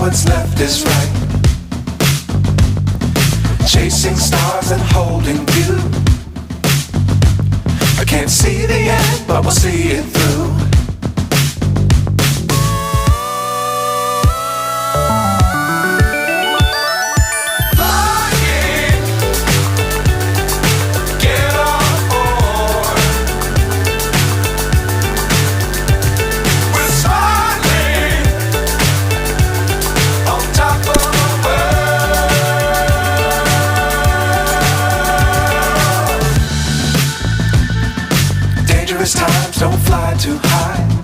what's left is right. Chasing stars and holding you. I can't see the end, but we'll see it through. Flying, get on board. We're smiling on top of the world. Dangerous times, don't fly too high.